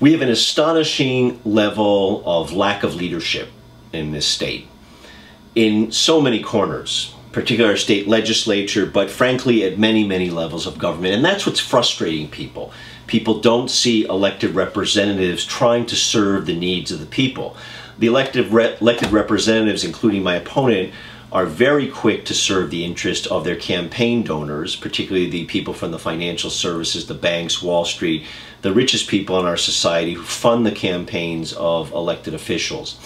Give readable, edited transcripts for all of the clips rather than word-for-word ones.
We have an astonishing level of lack of leadership in this state in so many corners, particularly our state legislature, but frankly at many, many levels of government. And that's what's frustrating people. People don't see elected representatives trying to serve the needs of the people. The elected representatives, including my opponent, are very quick to serve the interest of their campaign donors, particularly the people from the financial services, the banks, Wall Street, the richest people in our society who fund the campaigns of elected officials.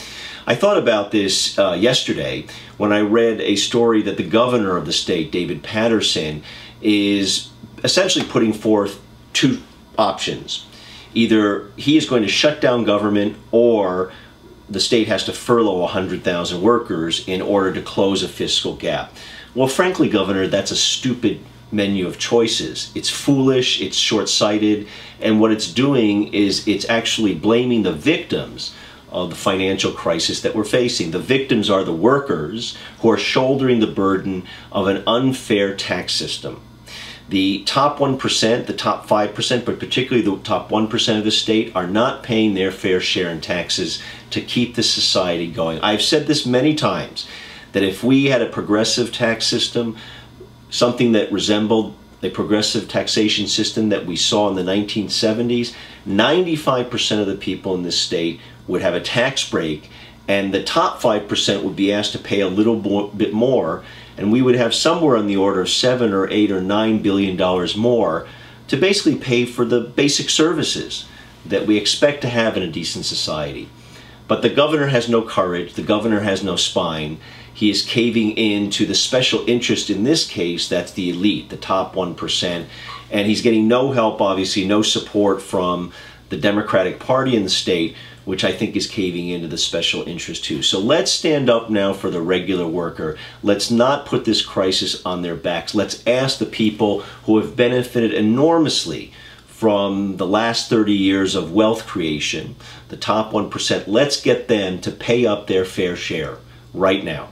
I thought about this yesterday when I read a story that the governor of the state, David Paterson, is essentially putting forth two options. Either he is going to shut down government, or the state has to furlough 100,000 workers in order to close a fiscal gap. Well, frankly, Governor, that's a stupid menu of choices. It's foolish, it's short-sighted, and what it's doing is it's actually blaming the victims of the financial crisis that we're facing. The victims are the workers who are shouldering the burden of an unfair tax system. The top 1%, the top 5%, but particularly the top 1% of the state are not paying their fair share in taxes to keep the society going. I've said this many times, that if we had a progressive tax system, something that resembled a progressive taxation system that we saw in the 1970s, 95% of the people in this state would have a tax break, and the top 5% would be asked to pay a little bit more, and we would have somewhere on the order of $7 or $8 or $9 billion more to basically pay for the basic services that we expect to have in a decent society. But the governor has no courage, the governor has no spine. He is caving in to the special interest in this case, that's the elite, the top 1%, and he's getting no help, obviously, no support from the Democratic Party in the state, which I think is caving into the special interest too. So let's stand up now for the regular worker. Let's not put this crisis on their backs. Let's ask the people who have benefited enormously from the last 30 years of wealth creation, the top 1%, let's get them to pay up their fair share right now.